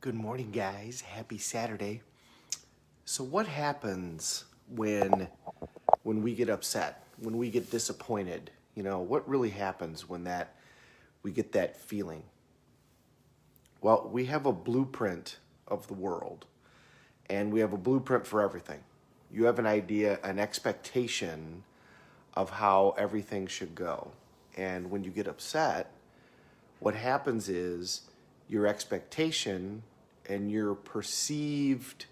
Good morning, guys. Happy Saturday. So what happens when we get upset, when we get disappointed? What really happens when that we get that feeling? Well, we have a blueprint of the world, and we have a blueprint for everything. You have an idea, an expectation of how everything should go. And when you get upset, what happens is your expectation and your perceived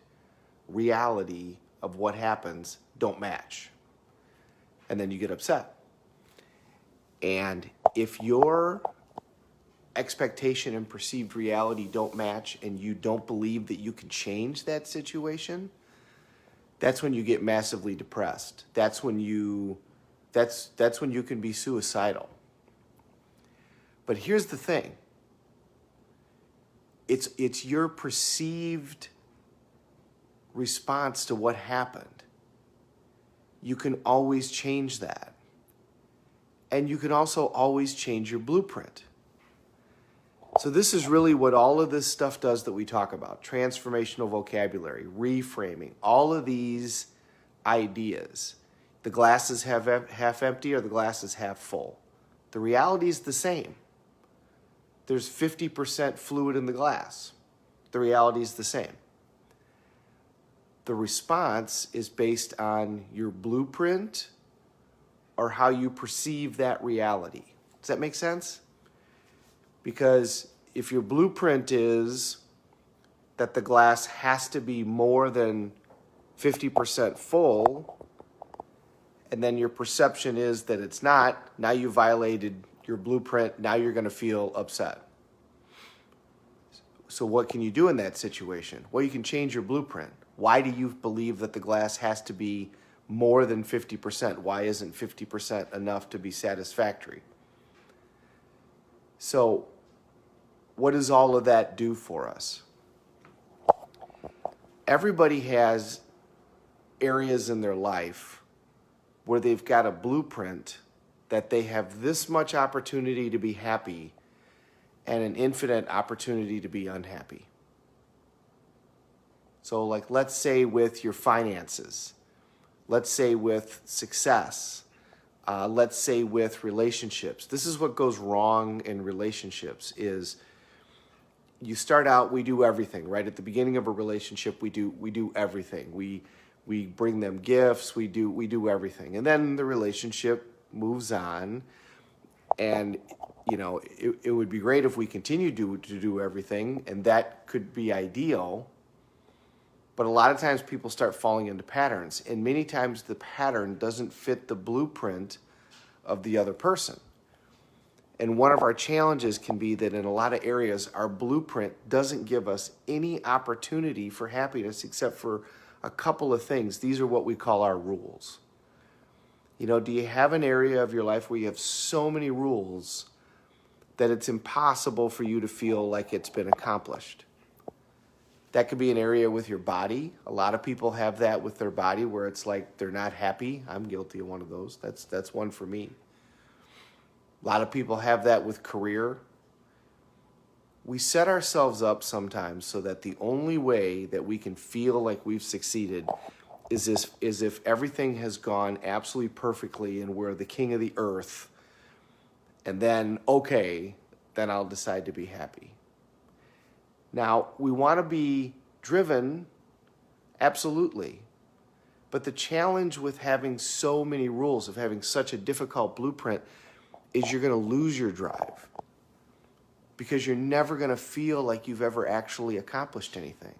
reality of what happens don't match. And then you get upset. And if your expectation and perceived reality don't match and you don't believe that you can change that situation, that's when you get massively depressed. That's when you can be suicidal. But here's the thing. It's your perceived response to what happened. You can always change that. And you can also always change your blueprint. So this is really what all of this stuff does that we talk about. Transformational vocabulary, reframing, all of these ideas. The glass is half empty or the glass is half full. The reality is the same. There's 50% fluid in the glass. The reality is the same. The response is based on your blueprint or how you perceive that reality. Does that make sense? Because if your blueprint is that the glass has to be more than 50% full, and then your perception is that it's not, now you violated your blueprint, now you're going to feel upset. So what can you do in that situation? Well, you can change your blueprint. Why do you believe that the glass has to be more than 50%? Why isn't 50% enough to be satisfactory? So what does all of that do for us? Everybody has areas in their life where they've got a blueprint that they have this much opportunity to be happy and an infinite opportunity to be unhappy. So like, let's say with your finances, let's say with success, let's say with relationships. This is what goes wrong in relationships is you start out, we do everything, right? At the beginning of a relationship, we do everything. We bring them gifts, we do everything. And then the relationship moves on, and it would be great if we continue to do everything, and that could be ideal. But a lot of times people start falling into patterns, and many times the pattern doesn't fit the blueprint of the other person. And one of our challenges can be that in a lot of areas, our blueprint doesn't give us any opportunity for happiness except for a couple of things. These are what we call our rules. Do you have an area of your life where you have so many rules that it's impossible for you to feel like it's been accomplished? That could be an area with your body. A lot of people have that with their body where it's like they're not happy. I'm guilty of one of those. That's one for me. A lot of people have that with career. We set ourselves up sometimes so that the only way that we can feel like we've succeeded is if everything has gone absolutely perfectly and we're the king of the earth, and then, okay, then I'll decide to be happy. Now, we want to be driven, absolutely. But the challenge with having so many rules, of having such a difficult blueprint, is you're going to lose your drive because you're never going to feel like you've ever actually accomplished anything.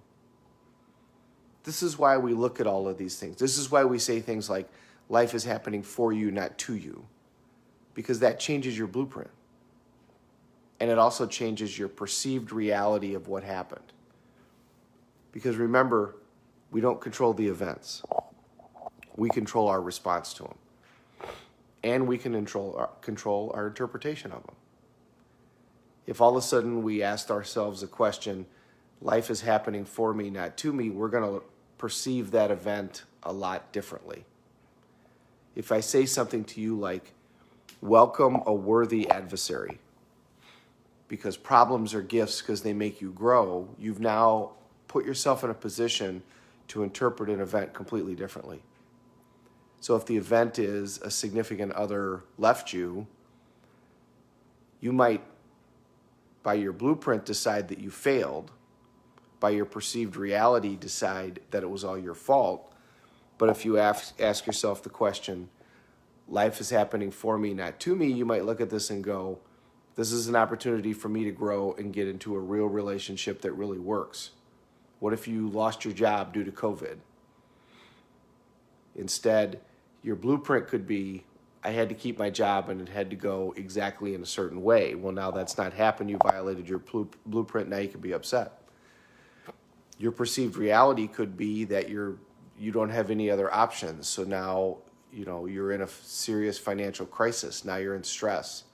This is why we look at all of these things. This is why we say things like, life is happening for you, not to you, because that changes your blueprint. And it also changes your perceived reality of what happened. Because remember, we don't control the events. We control our response to them. And we can control our interpretation of them. If all of a sudden we asked ourselves a question, life is happening for me, not to me, we're going to perceive that event a lot differently. If I say something to you like, welcome a worthy adversary, because problems are gifts because they make you grow, you've now put yourself in a position to interpret an event completely differently. So if the event is a significant other left you, you might, by your blueprint, decide that you failed. By your perceived reality, decide that it was all your fault. But if you ask yourself the question, life is happening for me, not to me, you might look at this and go, this is an opportunity for me to grow and get into a real relationship that really works. What if you lost your job due to COVID? Instead, your blueprint could be, I had to keep my job and it had to go exactly in a certain way. Well, now that's not happened. You violated your blueprint. Now you can be upset. Your perceived reality could be that you don't have any other options. So now, you're in a serious financial crisis. Now you're in stress.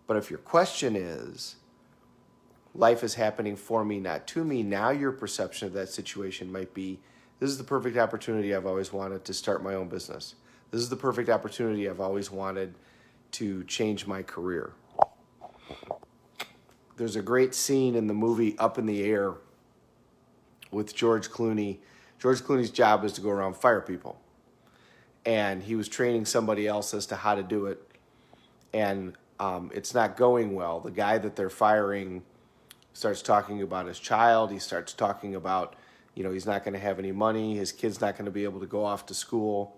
But if your question is, life is happening for me, not to me, now your perception of that situation might be, this is the perfect opportunity I've always wanted to start my own business. This is the perfect opportunity I've always wanted to change my career. There's a great scene in the movie Up in the Air with George Clooney. George Clooney's job is to go around fire people. And he was training somebody else as to how to do it. And it's not going well. The guy that they're firing starts talking about his child. He starts talking about, he's not going to have any money. His kid's not going to be able to go off to school.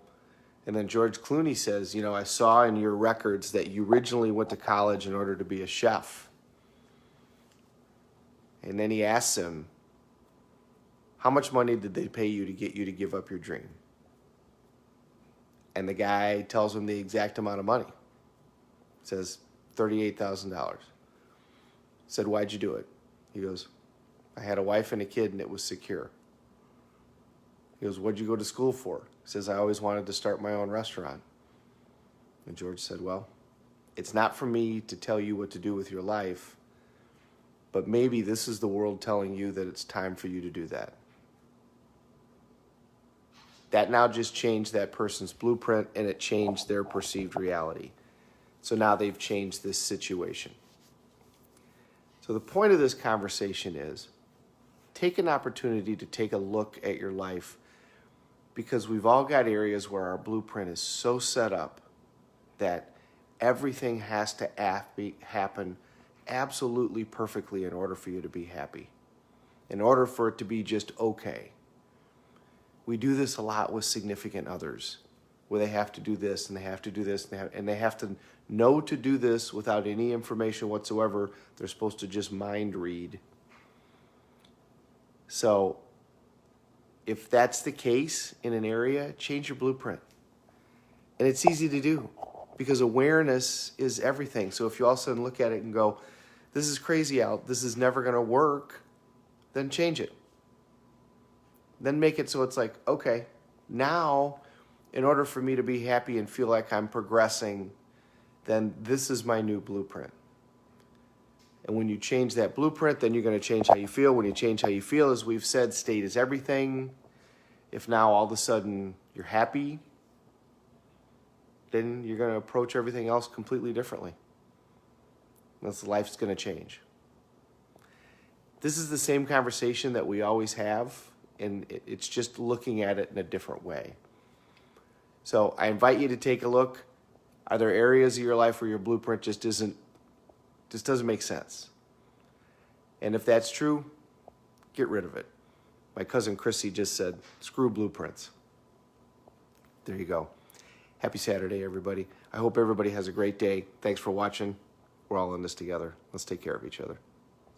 And then George Clooney says, I saw in your records that you originally went to college in order to be a chef. And then he asks him, how much money did they pay you to get you to give up your dream? And the guy tells him the exact amount of money. Says $38,000. Said, why'd you do it? He goes, I had a wife and a kid and it was secure. He goes, what'd you go to school for? He says, I always wanted to start my own restaurant. And George said, well, it's not for me to tell you what to do with your life, but maybe this is the world telling you that it's time for you to do that. That now just changed that person's blueprint and it changed their perceived reality. So now they've changed this situation. So the point of this conversation is, take an opportunity to take a look at your life, because we've all got areas where our blueprint is so set up that everything has to happen absolutely perfectly in order for you to be happy, in order for it to be just okay. We do this a lot with significant others, where they have to do this and they have to do this and they have to know to do this without any information whatsoever. They're supposed to just mind read. So if that's the case in an area, change your blueprint. And it's easy to do because awareness is everything. So if you all of a sudden look at it and go, this is crazy out, this is never going to work, then change it. Then make it so it's like, okay, now in order for me to be happy and feel like I'm progressing, then this is my new blueprint. And when you change that blueprint, then you're going to change how you feel. When you change how you feel, as we've said, state is everything. If now all of a sudden you're happy, then you're going to approach everything else completely differently. Life's going to change. This is the same conversation that we always have, and it's just looking at it in a different way. So I invite you to take a look. Are there areas of your life where your blueprint just doesn't make sense? And if that's true, get rid of it. My cousin Chrissy just said, screw blueprints. There you go. Happy Saturday, everybody. I hope everybody has a great day. Thanks for watching. We're all in this together. Let's take care of each other.